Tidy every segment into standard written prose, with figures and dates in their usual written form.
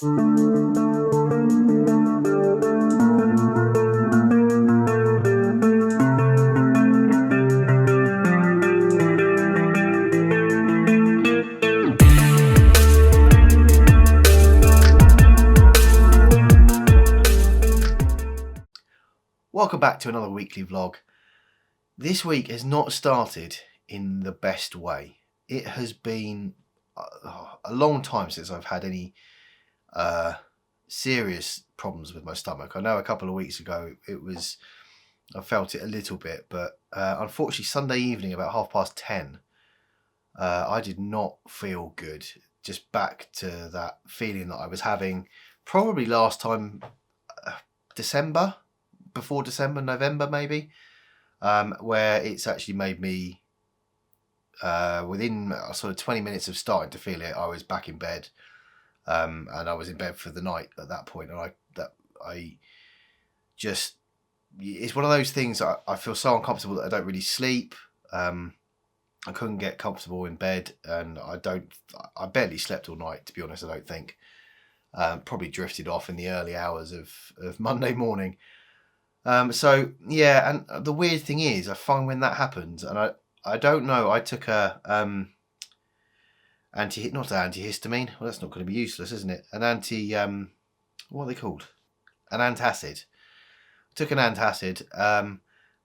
Welcome back to another weekly vlog. This week has not started in the best way. It has been a long time since I've had any serious problems with my stomach. I know a couple of weeks ago I felt it a little bit, but unfortunately Sunday evening about 10:30, I did not feel good. Just back to that feeling that I was having probably last time before December, November maybe, where it's actually made me, within sort of 20 minutes of starting to feel it, I was back in bed, and I was in bed for the night at that point. And it's one of those things I feel so uncomfortable that I don't really sleep. I couldn't get comfortable in bed, and I barely slept all night, to be honest. I don't think. Probably drifted off in the early hours of Monday morning. So yeah, and the weird thing is, I find when that happens, and I don't know, I took a not antihistamine. Well, that's not going to be useless, isn't it? What are they called? An antacid. I took an antacid,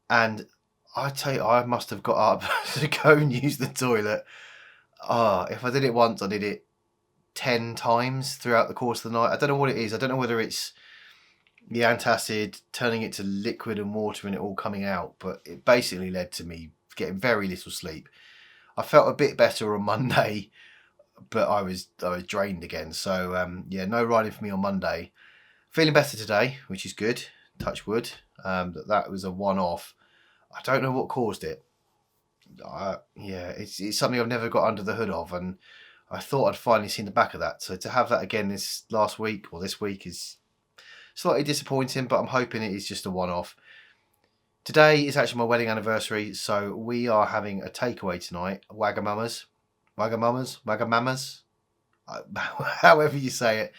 and I tell you, I must have got up to go and use the toilet. If I did it once, I did it 10 times throughout the course of the night. I don't know what it is. I don't know whether it's the antacid turning it to liquid and water and it all coming out, but it basically led to me getting very little sleep. I felt a bit better on Monday, but I was drained again. So yeah, no riding for me on Monday. Feeling better today, which is good. Touch wood. That was a one-off. I don't know what caused it. Yeah, it's something I've never got under the hood of, and I thought I'd finally seen the back of that. So to have that again this week is slightly disappointing, but I'm hoping it is just a one-off. Today is actually my wedding anniversary, so we are having a takeaway tonight. Wagamama's, however you say it,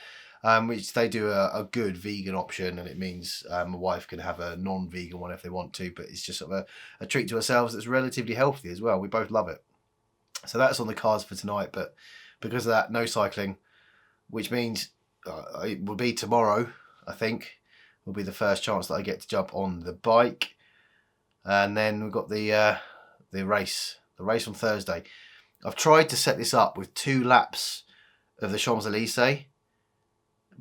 which they do a good vegan option, and it means my wife can have a non-vegan one if they want to, but it's just sort of a treat to ourselves that's relatively healthy as well. We both love it. So that's on the cards for tonight, but because of that, no cycling, which means it will be tomorrow, I think, will be the first chance that I get to jump on the bike. And then we've got the race on Thursday. I've tried to set this up with 2 laps of the Champs-Élysées,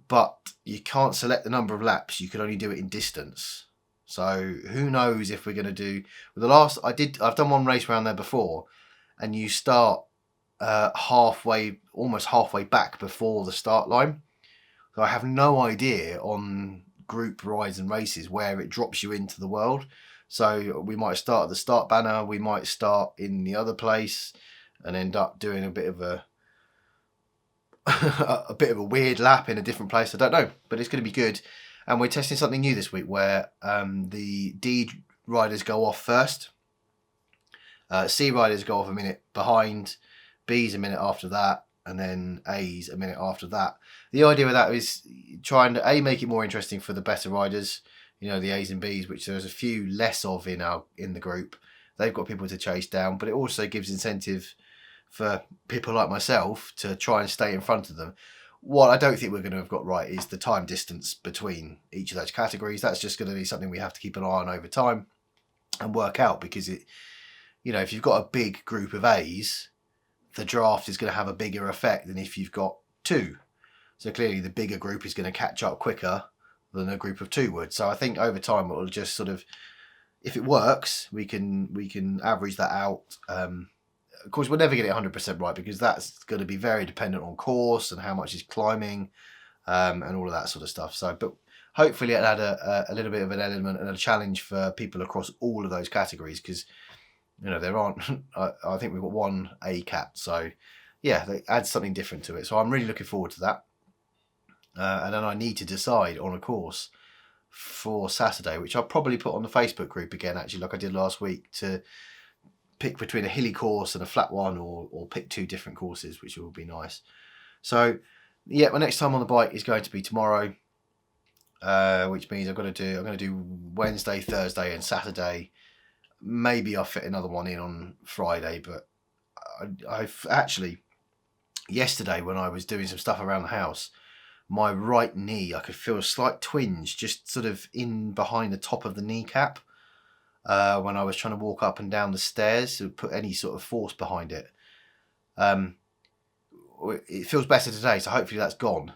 but you can't select the number of laps. You can only do it in distance. So who knows if we're going to do... I've done one race around there before, and you start almost halfway back before the start line. So I have no idea on group rides and races where it drops you into the world. So we might start at the start banner, we might start in the other place and end up doing a bit of a weird lap in a different place. I don't know, but it's going to be good. And we're testing something new this week where the D riders go off first. C riders go off a minute behind, B's a minute after that, and then A's a minute after that. The idea with that is trying to make it more interesting for the better riders, you know, the A's and B's, which there's a few less of in the group. They've got people to chase down, but it also gives incentive for people like myself to try and stay in front of them. What I don't think we're going to have got right is the time distance between each of those categories. That's just going to be something we have to keep an eye on over time and work out, because if you've got a big group of A's, the draft is going to have a bigger effect than if you've got 2. So clearly the bigger group is going to catch up quicker than a group of 2 would. So I think over time it will just sort of, if it works, we can average that out. Of course, we'll never get it 100% right, because that's going to be very dependent on course and how much is climbing, and all of that sort of stuff. So, but hopefully it'll add a little bit of an element and a challenge for people across all of those categories, because there aren't. I think we've got 1 A cat, so yeah, they add something different to it. So I'm really looking forward to that. And then I need to decide on a course for Saturday, which I'll probably put on the Facebook group again, actually, like I did last week, to pick between a hilly course and a flat one, or pick 2 different courses, which will be nice. So yeah, my next time on the bike is going to be tomorrow, which means I'm going to do Wednesday, Thursday, and Saturday. Maybe I'll fit another one in on Friday, but I've actually, yesterday when I was doing some stuff around the house, my right knee, I could feel a slight twinge just sort of in behind the top of the kneecap when I was trying to walk up and down the stairs to put any sort of force behind it. It feels better today, so hopefully that's gone,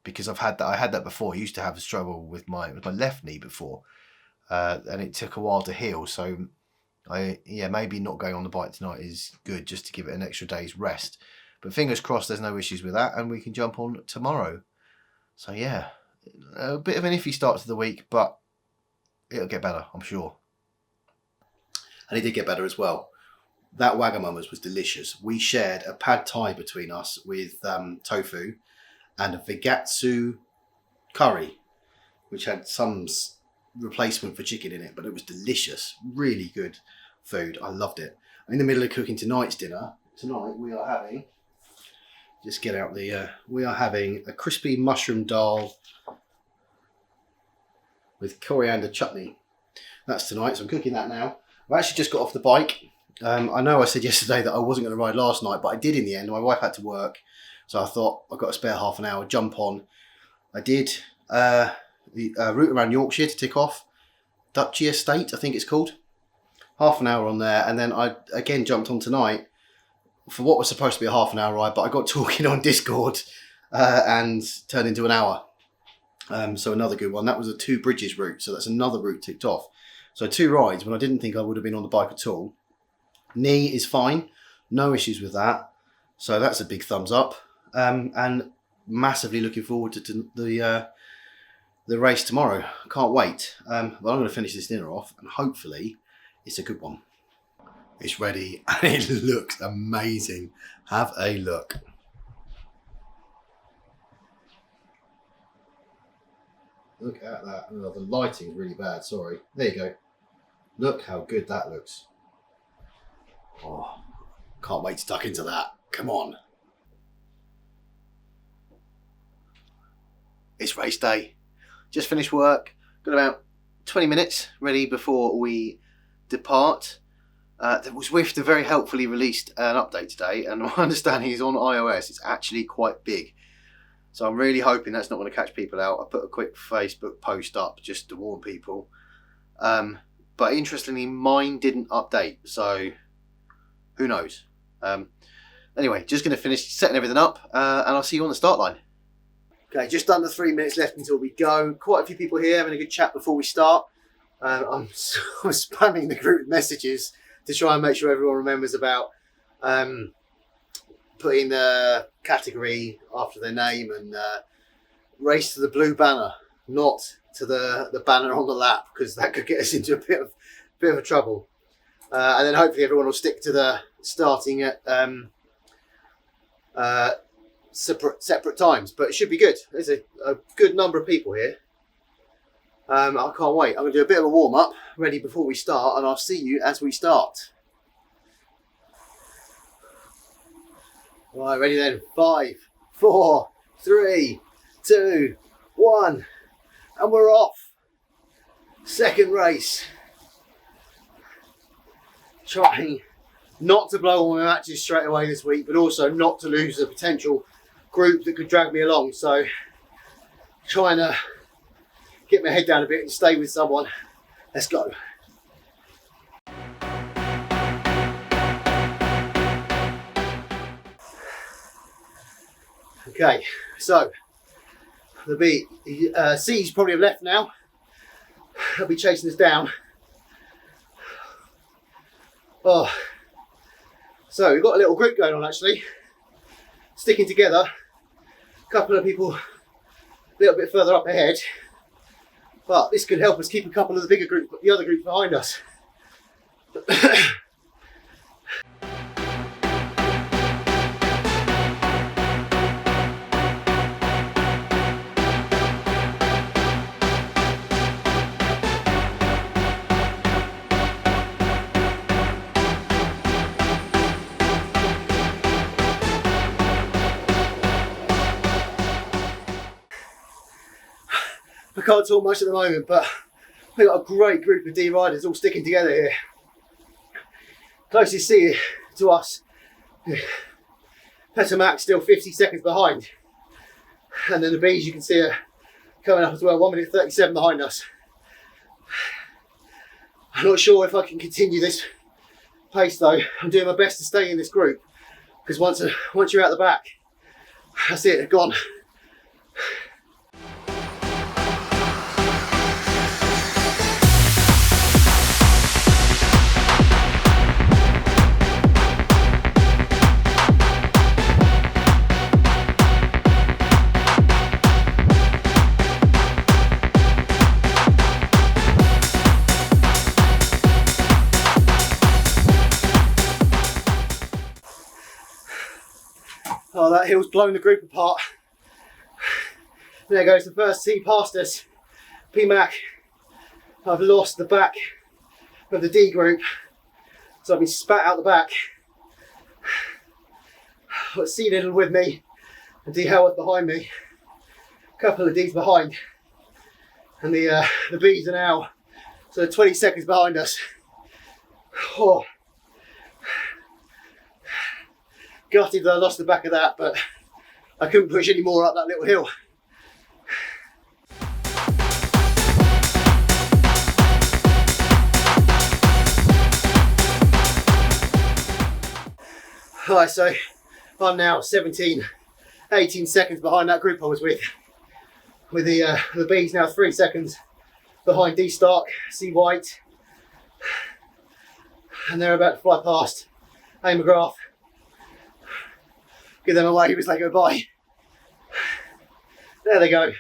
because I had that before. I used to have a struggle with my left knee before, and it took a while to heal. So maybe not going on the bike tonight is good, just to give it an extra day's rest. But fingers crossed there's no issues with that, and we can jump on tomorrow. So yeah, a bit of an iffy start to the week, but it'll get better, I'm sure. And it did get better as well. That Wagamama's was delicious. We shared a pad thai between us with tofu and a vegatsu curry, which had some replacement for chicken in it, but it was delicious. Really good food. I loved it. I'm in the middle of cooking tonight's dinner. Tonight we are having, we are having a crispy mushroom dal with coriander chutney. That's tonight, so I'm cooking that now. I've actually just got off the bike. I know I said yesterday that I wasn't going to ride last night, but I did in the end. My wife had to work, so I thought I've got a spare half an hour, jump on. I did the route around Yorkshire to tick off. Duchy Estate, I think it's called. Half an hour on there, and then I again jumped on tonight for what was supposed to be a half an hour ride, but I got talking on Discord and turned into an hour. So another good one. That was a 2 bridges route, so that's another route ticked off. So 2 rides when I didn't think I would have been on the bike at all. Knee is fine, no issues with that. So that's a big thumbs up. And massively looking forward to the race tomorrow. Can't wait. Well, I'm going to finish this dinner off, and hopefully it's a good one. It's ready and it looks amazing. Have a look. Look at that. Oh, the lighting's really bad, sorry. There you go. Look how good that looks. Oh, can't wait to tuck into that. Come on. It's race day. Just finished work. Got about 20 minutes ready before we depart. Zwift have very helpfully released an update today, and my understanding is on iOS it's actually quite big. So I'm really hoping that's not going to catch people out. I put a quick Facebook post up just to warn people. But interestingly, mine didn't update, so who knows? Anyway, just going to finish setting everything up, and I'll see you on the start line. Okay, just under 3 minutes left until we go. Quite a few people here having a good chat before we start. I'm spamming the group with messages to try and make sure everyone remembers about putting the category after their name and race to the blue banner, not to the banner on the lap, because that could get us into a bit of trouble. And then hopefully everyone will stick to the starting at separate times, but it should be good. There's a good number of people here. I can't wait. I'm going to do a bit of a warm-up ready before we start, and I'll see you as we start. Right, ready then. 5, 4, 3, 2, 1, and we're off. Second race. Trying not to blow all my matches straight away this week, but also not to lose a potential group that could drag me along. So trying to get my head down a bit and stay with someone. Let's go. Okay, so the B, C's probably have left now. They'll be chasing us down. Oh, so we've got a little group going on actually, sticking together. A couple of people a little bit further up ahead, but this could help us keep a couple of the bigger groups, the other groups behind us. I can't talk much at the moment, but we've got a great group of D riders all sticking together here. Closest C to us, Petter Max still 50 seconds behind. And then the Bs, you can see are coming up as well, 1 minute 37 behind us. I'm not sure if I can continue this pace though. I'm doing my best to stay in this group, because once you're out the back, that's it, gone. Oh, that hill's blown the group apart. There goes the first C past us, P-Mac. I've lost the back of the D group, so I've been spat out the back. I've got C Little with me and D Howard behind me, a couple of Ds behind, and the Bs are now so 20 seconds behind us. Oh. Gutted that I lost the back of that, but I couldn't push any more up that little hill. Alright, so I'm now 17, 18 seconds behind that group I was with the Bs now 3 seconds behind D Stark, C White, and they're about to fly past A McGrath. Give them a wave as they go by. There they go.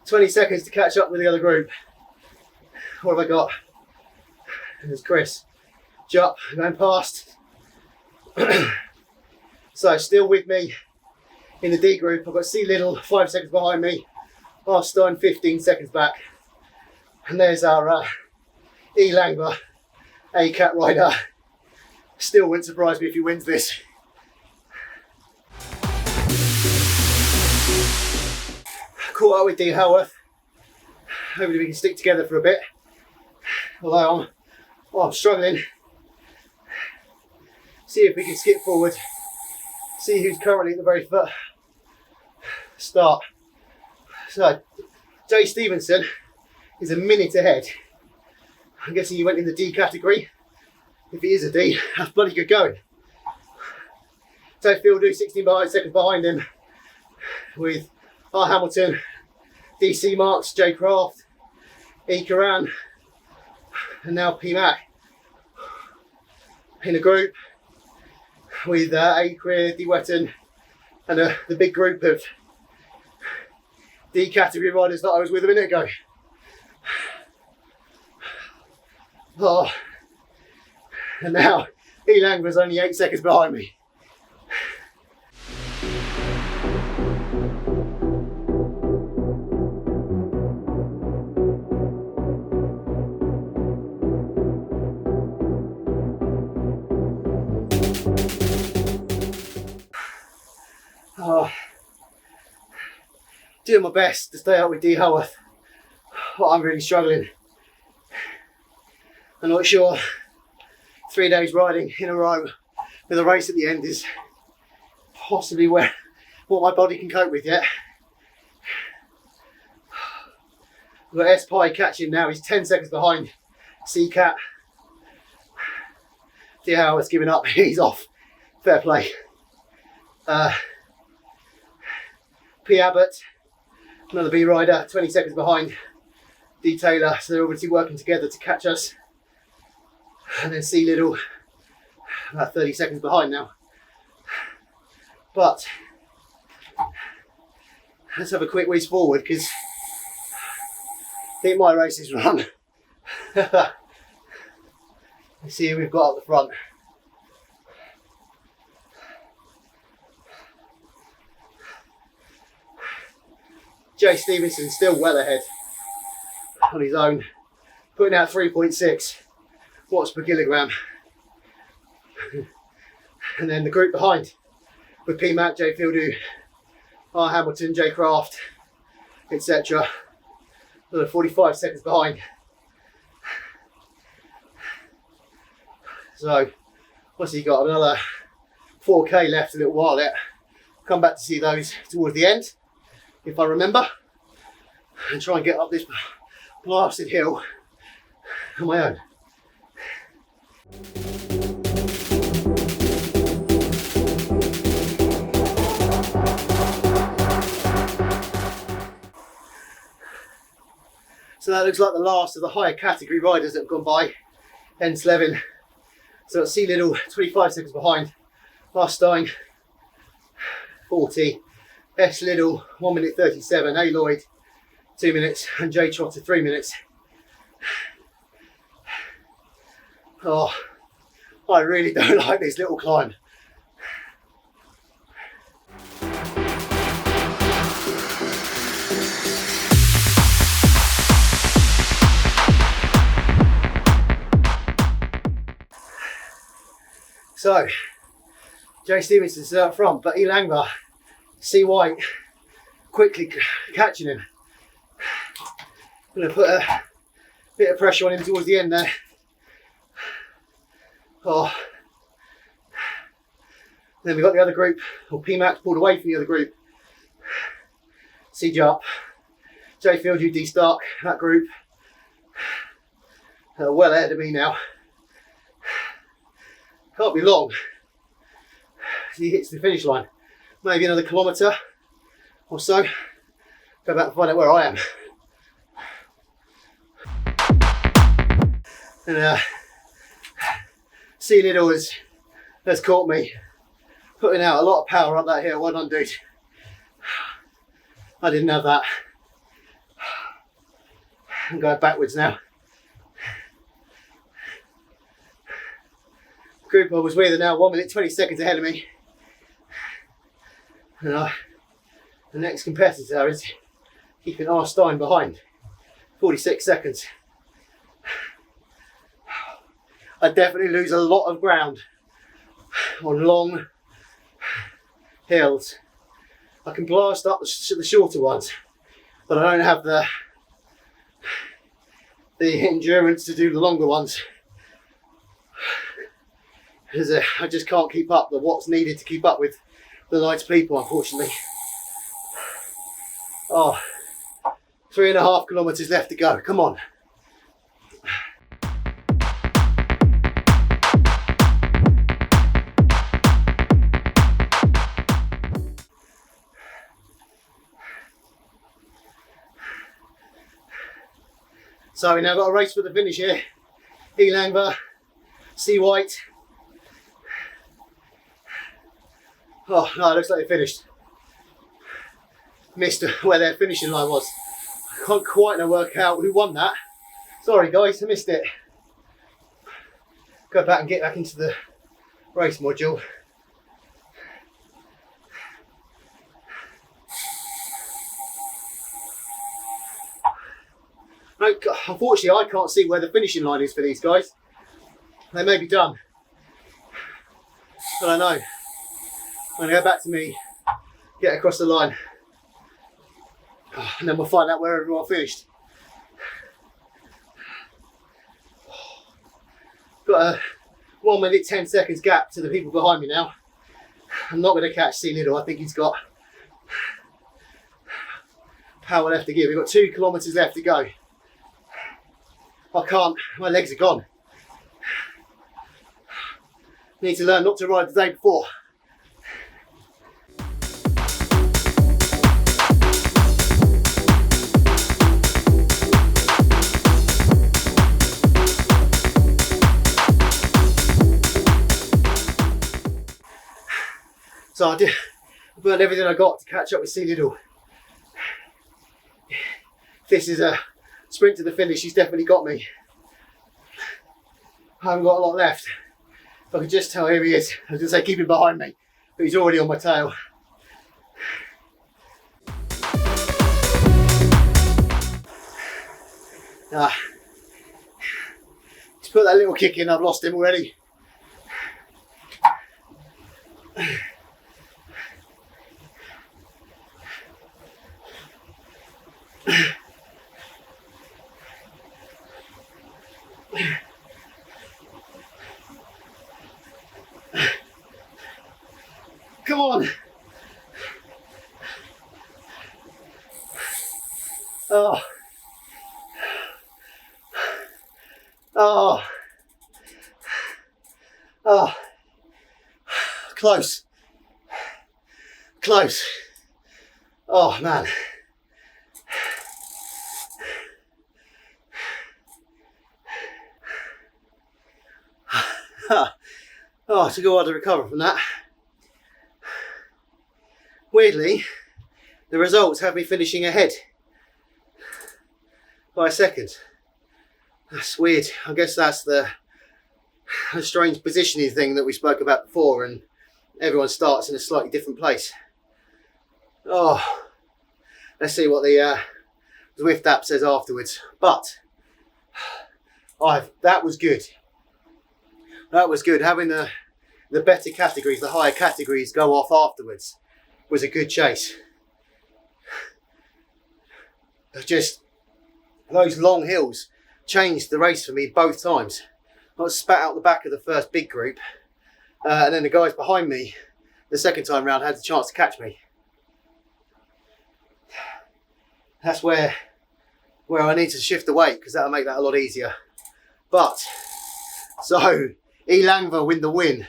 20 seconds to catch up with the other group. What have I got? There's Chris. Jup, going past. So still with me in the D group. I've got C Little 5 seconds behind me. R Stein 15 seconds back. And there's our E Langler, A Cat Rider. Still wouldn't surprise me if he wins this. Caught up with D Howarth. Hopefully we can stick together for a bit. Although I'm struggling. See if we can skip forward. See who's currently at the very start. So, Jay Stevenson is a minute ahead. I'm guessing he went in the D category. If he is a D, that's bloody good going. Ted Fieldu 16 seconds behind him, with R Hamilton, DC Marks, J Craft, E Karan, and now P Mac in a group with A Queer, D Wetton, and the big group of D category riders that I was with a minute ago. Oh. And now Elang was only 8 seconds behind me. Oh, doing my best to stay out with D Howarth. Oh, I'm really struggling. I'm not sure 3 days riding in a row with a race at the end is possibly what my body can cope with yet. I've got S-Pie catching now, he's 10 seconds behind C-Cat. D Howard's giving up, he's off. Fair play. P Abbott, another B rider, 20 seconds behind D Taylor, so they're obviously working together to catch us. And then C Little, about 30 seconds behind now. But let's have a quick whiz forward, because I think my race is run. Let's see who we've got up the front. Jay Stevenson still well ahead on his own, putting out 3.6 watts per kilogram. And then the group behind with P Mac, J Fieldu, R Hamilton, J Craft, etc. Another 45 seconds behind. So what's he got? Another 4k left, a little while yet. Come back to see those towards the end, if I remember, and try and get up this blasted hill on my own. So that looks like the last of the higher category riders that have gone by. N Slevin. So C Little 25 seconds behind. Stein 40. S Little 1 minute 37. A Lloyd 2 minutes. And J Trotter 3 minutes. Oh, I really don't like this little climb. So, Jay Stevenson's up front, but E. Langva, C. White, quickly catching him. I'm going to put a bit of pressure on him towards the end there. Oh. Then we've got the other group, or P-Max pulled away from the other group. C. Jup, J. Field, UD Stark, that group. Well ahead of me now. Can't be long as he hits the finish line. Maybe another kilometre or so. Go back and find out where I am. And C Little has caught me, putting out a lot of power up that hill. Well done, dude. I didn't have that. I'm going backwards now. Group I was with are now 1 minute 20 seconds ahead of me. And the next competitor is keeping R. Stein behind. 46 seconds. I definitely lose a lot of ground on long hills. I can blast up the shorter ones, but I don't have the endurance to do the longer ones. I just can't keep up with what's needed to keep up with the lights people, unfortunately. Oh, 3.5 kilometres left to go. Come on. So we now got a race for the finish here. E. Langva, C. White. Oh no, it looks like they finished. Missed where their finishing line was. I can't quite work out who won that. Sorry guys, I missed it. Go back and get back into the race module. Unfortunately, I can't see where the finishing line is for these guys. They may be done, but I know. I'm going to go back to me, get across the line, and then we'll find out where everyone finished. Got a 1 minute 10 seconds gap to the people behind me now. I'm not going to catch C Little. I think he's got power left to give. We've got 2 kilometres left to go. I can't, my legs are gone. Need to learn not to ride the day before. So I burned everything I got to catch up with C Little. This is a sprint to the finish. He's definitely got me. I haven't got a lot left. If I could just tell, here he is. I was going to say keep him behind me, but he's already on my tail. Just put that little kick in, I've lost him already. Come on. Oh. Oh. Oh. Close. Close. Oh man. Oh, it took a while to recover from that. Weirdly, the results have me finishing ahead by a second. That's weird. I guess that's the strange positioning thing that we spoke about before, and everyone starts in a slightly different place. Oh, let's see what the Zwift app says afterwards. But that was good. That was good. Having the better categories, the higher categories go off afterwards was a good chase. Just those long hills changed the race for me both times. I was spat out the back of the first big group, and then the guys behind me the second time round had the chance to catch me. That's where I need to shift the weight, because that'll make that a lot easier. But so E. Langva win the win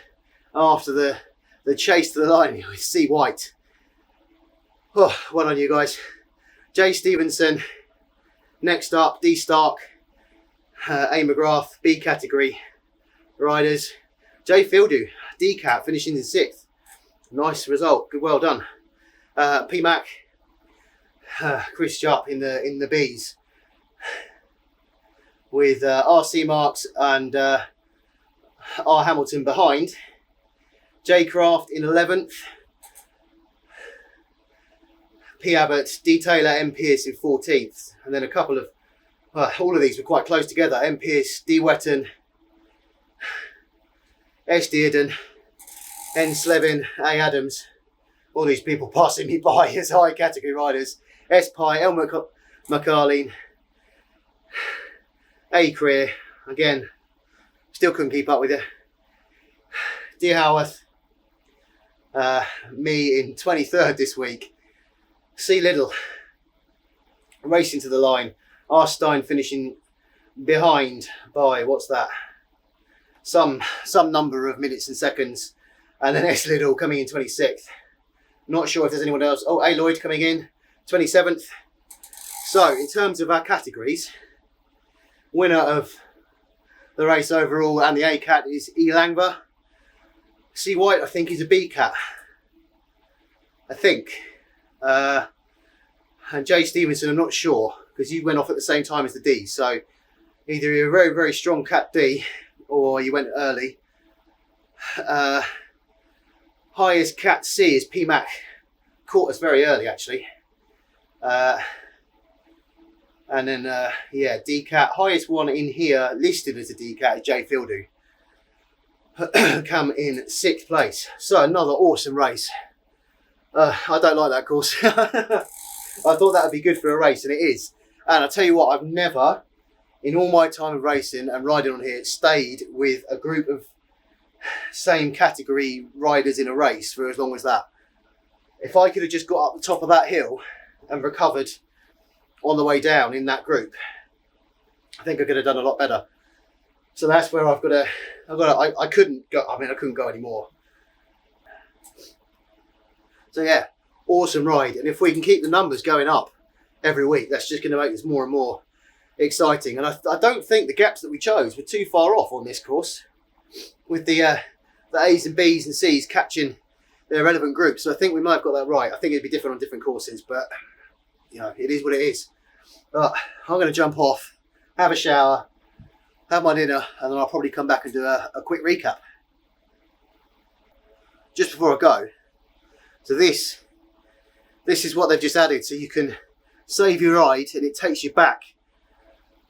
after the chase to the line with C. White. Oh, well done you guys. Jay Stevenson next up, D. Stark, A. McGrath, B category riders. Jay Fildu, D Cat, finishing in 6th. Nice result, good, well done. P Mac, Chris Jupp in the Bs, with RC Marks and R Hamilton behind. J Craft in 11th. P Abbott, D Taylor, M Pierce in 14th, and then a couple of all of these were quite close together. M Pierce, D Wetton, S Dearden, N Slevin, A Adams. All these people passing me by as high category riders. S Pye, L McCarleen, A Creer, again, still couldn't keep up with it. D Howarth, me in 23rd this week. C Little racing to the line. R Stein finishing behind by, what's that, some number of minutes and seconds, and then S Little coming in 26th. Not sure if there's anyone else. Oh, A Lloyd coming in 27th. So in terms of our categories, winner of the race overall and the A cat is E Langva. C White I think is a B cat, I think. And Jay Stevenson, I'm not sure, because you went off at the same time as the D. So either you're a very, very strong cat D, or you went early. Highest cat C is P Mac. Caught us very early, actually. And then, yeah, D cat. Highest one in here listed as a D cat is Jay Fildu. Come in 6th place. So another awesome race. I don't like that course. I thought that would be good for a race, and it is. And I tell you what, I've never, in all my time of racing and riding on here, stayed with a group of same category riders in a race for as long as that. If I could have just got up the top of that hill and recovered on the way down in that group, I think I could have done a lot better. So that's where I couldn't go. I mean, I couldn't go anymore. So yeah, awesome ride. And if we can keep the numbers going up every week, that's just going to make this more and more exciting. And I don't think the gaps that we chose were too far off on this course, with the A's and B's and C's catching their relevant groups. So I think we might have got that right. I think it'd be different on different courses, but you know, it is what it is. But I'm going to jump off, have a shower, have my dinner, and then I'll probably come back and do a quick recap. Just before I go, so this is what they've just added, so you can save your ride and it takes you back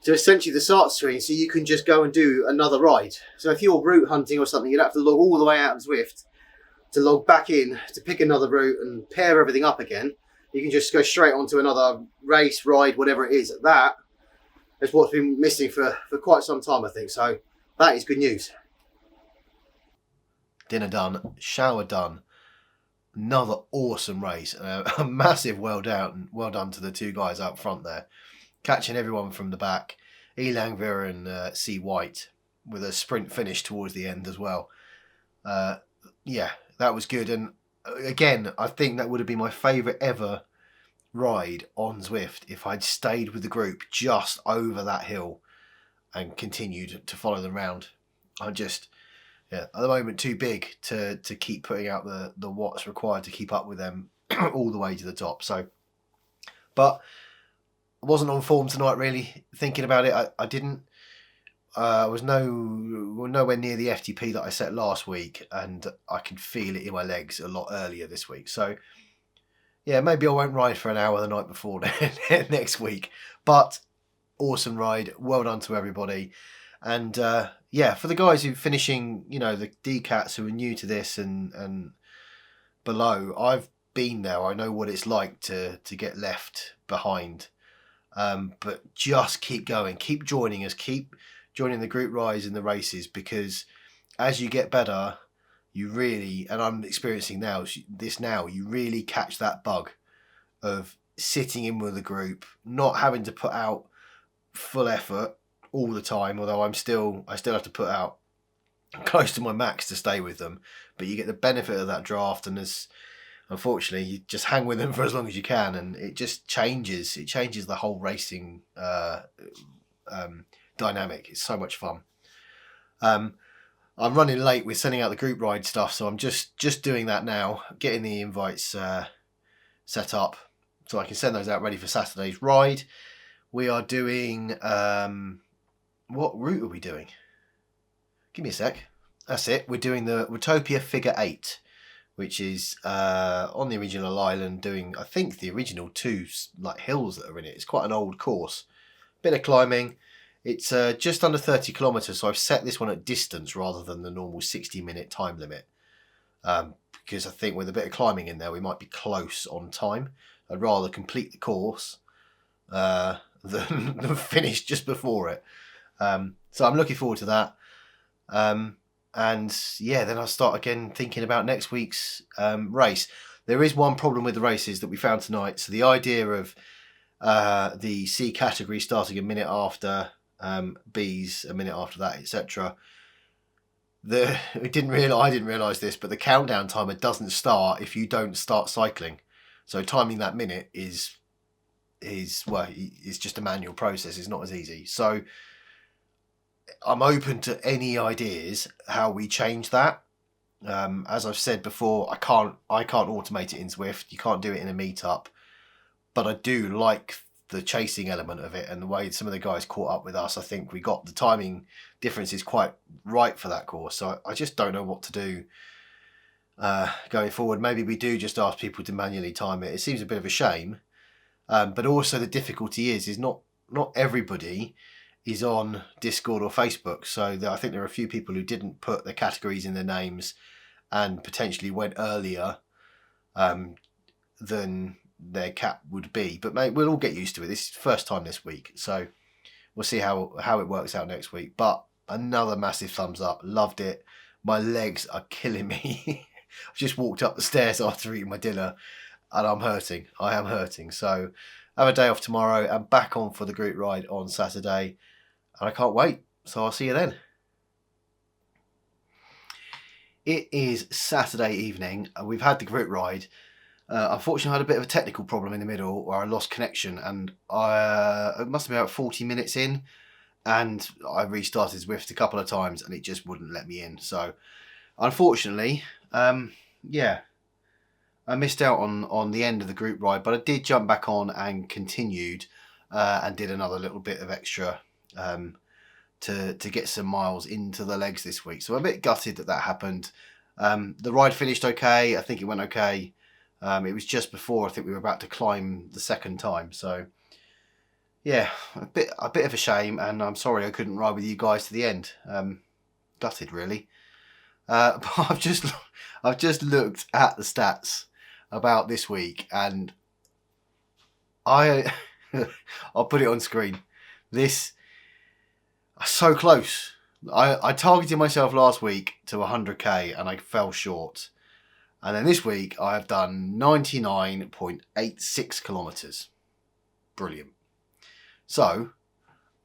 to essentially the start screen, so you can just go and do another ride. So if you're route hunting or something, you'd have to log all the way out of Zwift to log back in to pick another route and pair everything up again. you can just go straight onto another race, ride, whatever it is. That is what's been missing for quite some time, I think. So that is good news. Dinner done, shower done. Another awesome race. A massive well done to the two guys out front there. Catching everyone from the back. E. Langvir and C. White with a sprint finish towards the end as well. Yeah, that was good. And again, I think that would have been my favourite ever ride on Zwift if I'd stayed with the group just over that hill and continued to follow them round. I'm just, at the moment, too big to keep putting out the watts required to keep up with them all the way to the top. So, but I wasn't on form tonight, really. Thinking about it, I didn't. I was nowhere near the FTP that I set last week, and I can feel it in my legs a lot earlier this week. So, yeah, maybe I won't ride for an hour the night before next week. But awesome ride, well done to everybody, and yeah, for the guys who are finishing, the D-Cats who are new to this and below, I've been there. I know what it's like to get left behind. But just keep going, keep joining us, keep joining the group rides and the races, because as you get better, you really, and I'm experiencing this now, you really catch that bug of sitting in with a group, not having to put out full effort all the time, although I still have to put out close to my max to stay with them, but you get the benefit of that draft, and unfortunately you just hang with them for as long as you can, and it just changes the whole racing dynamic. It's so much fun. I'm running late with sending out the group ride stuff, so I'm just doing that now, getting the invites set up so I can send those out ready for Saturday's ride. We are doing what route are we doing? Give me a sec. That's it. We're doing the Watopia Figure 8, which is on the original island, doing, I think, the original two hills that are in it. It's quite an old course. Bit of climbing. It's just under 30 kilometres, so I've set this one at distance rather than the normal 60-minute time limit. Because I think with a bit of climbing in there, we might be close on time. I'd rather complete the course than finish just before it. So I'm looking forward to that. And yeah, then I'll start again thinking about next week's race. There is one problem with the races that we found tonight. So the idea of the C category starting a minute after B's, a minute after that, etc. I didn't realise this, but the countdown timer doesn't start if you don't start cycling. So timing that minute is just a manual process. It's not as easy. So I'm open to any ideas how we change that. As I've said before, I can't automate it in Zwift. You can't do it in a meetup, but I do like the chasing element of it and the way some of the guys caught up with us. I think we got the timing differences quite right for that course. So I just don't know what to do going forward. Maybe we do just ask people to manually time it. It seems a bit of a shame, but also the difficulty is not everybody is on Discord or Facebook. So I think there are a few people who didn't put their categories in their names and potentially went earlier than their cap would be. But mate, we'll all get used to it. This is the first time this week, so we'll see how it works out next week. But another massive thumbs up. Loved it. My legs are killing me. I've just walked up the stairs after eating my dinner and I'm hurting. I am hurting. So I have a day off tomorrow and back on for the group ride on Saturday. And I can't wait. So I'll see you then. It is Saturday evening. We've had the group ride. Unfortunately, I had a bit of a technical problem in the middle where I lost connection, and it must have been about 40 minutes in, and I restarted Zwift a couple of times, and it just wouldn't let me in. So, unfortunately, yeah, I missed out on the end of the group ride, but I did jump back on and continued, and did another little bit of extra to get some miles into the legs this week. So I'm a bit gutted that happened. The ride finished okay. I think it went okay. It was just before I think we were about to climb the second time. So yeah, a bit of a shame, and I'm sorry I couldn't ride with you guys to the end. Gutted really. But I've just looked at the stats about this week, and I I'll put it on screen. This so close. I targeted myself last week to 100k and I fell short. And then this week I have done 99.86 kilometers. Brilliant. So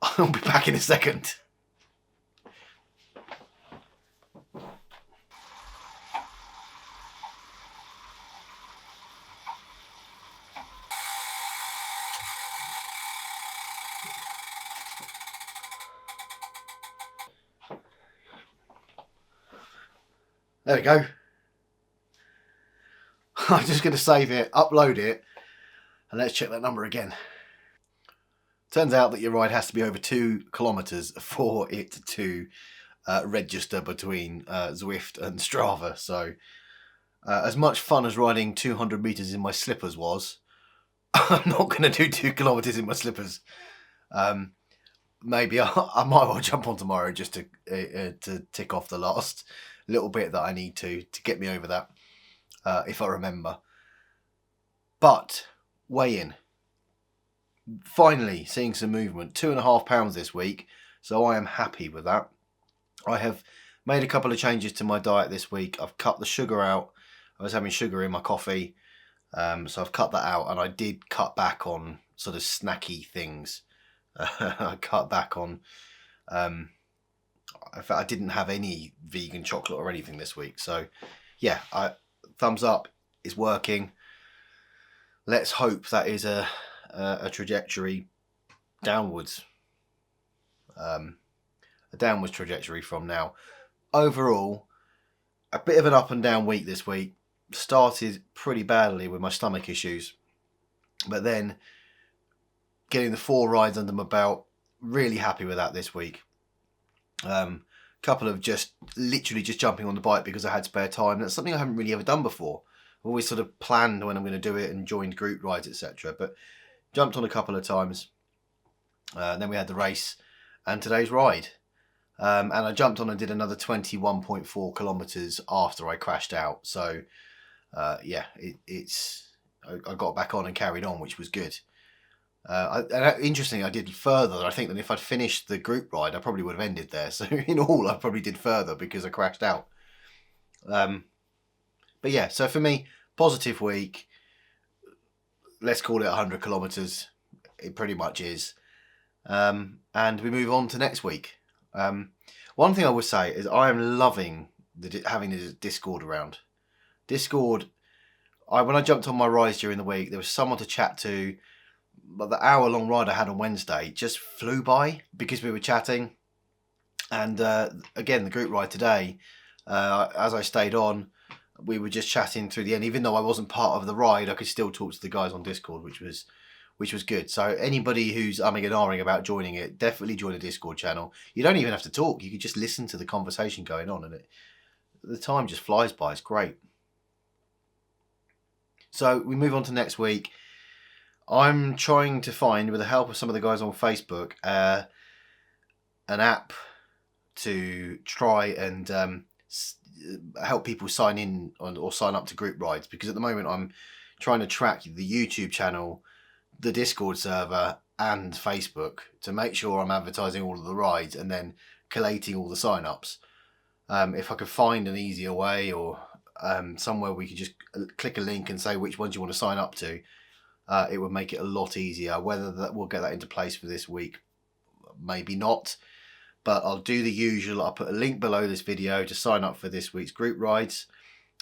I'll be back in a second. There we go. I'm just going to save it, upload it, and let's check that number again. Turns out that your ride has to be over 2 kilometers for it to register between Zwift and Strava. So as much fun as riding 200 meters in my slippers was, I'm not going to do 2 kilometers in my slippers. Maybe I might well jump on tomorrow just to tick off the last little bit that I need to get me over that, if I remember. But weigh in. Finally seeing some movement. 2.5 pounds this week, so I am happy with that. I have made a couple of changes to my diet this week. I've cut the sugar out. I was having sugar in my coffee, so I've cut that out, and I did cut back on sort of snacky things. I cut back on in fact, I didn't have any vegan chocolate or anything this week. So yeah, thumbs up, it's working. Let's hope that is a trajectory downwards. A downwards trajectory from now. Overall, a bit of an up and down week this week. Started pretty badly with my stomach issues, but then getting the 4 rides under my belt, really happy with that this week. Couple of literally just jumping on the bike because I had spare time. That's something I haven't really ever done before. I've always sort of planned when I'm going to do it and joined group rides, etc. But jumped on a couple of times. Then we had the race and today's ride. And I jumped on and did another 21.4 kilometers after I crashed out. So yeah, I got back on and carried on, which was good. Interestingly, I did further. I think that if I'd finished the group ride, I probably would have ended there. So in all, I probably did further because I crashed out. But yeah, so for me, positive week. Let's call it 100 kilometers. It pretty much is. And we move on to next week. One thing I would say is I am loving having this Discord around. Discord, when I jumped on my rides during the week, there was someone to chat to. But the hour-long ride I had on Wednesday just flew by because we were chatting. And again, the group ride today, as I stayed on, we were just chatting through the end. Even though I wasn't part of the ride, I could still talk to the guys on Discord, which was good. So anybody who's umming and ahhing about joining it, definitely join the Discord channel. You don't even have to talk. You can just listen to the conversation going on, and the time just flies by. It's great. So we move on to next week. I'm trying to find, with the help of some of the guys on Facebook, an app to try and help people sign in or sign up to group rides. Because at the moment I'm trying to track the YouTube channel, the Discord server, and Facebook to make sure I'm advertising all of the rides and then collating all the sign-ups. If I could find an easier way or somewhere we could just click a link and say which ones you want to sign up to, it would make it a lot easier. Whether we'll get that into place for this week, maybe not. But I'll do the usual. I'll put a link below this video to sign up for this week's group rides.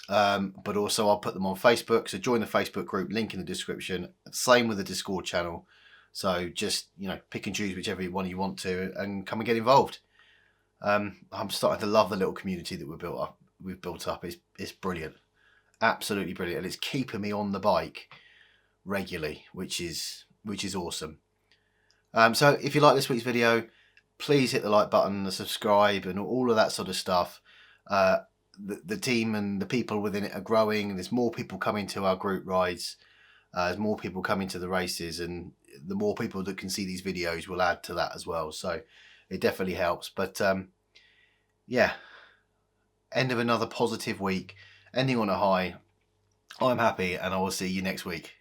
But also I'll put them on Facebook. So join the Facebook group, link in the description. Same with the Discord channel. So just, pick and choose whichever one you want to and come and get involved. I'm starting to love the little community that we've built up. It's brilliant. Absolutely brilliant. And it's keeping me on the bike regularly, which is awesome. So if you like this week's video, please hit the like button, the subscribe, and all of that sort of stuff. The team and the people within it are growing, and there's more people coming to our group rides. There's more people coming to the races, and the more people that can see these videos will add to that as well. So it definitely helps. But yeah, end of another positive week, ending on a high. I'm happy, and I will see you next week.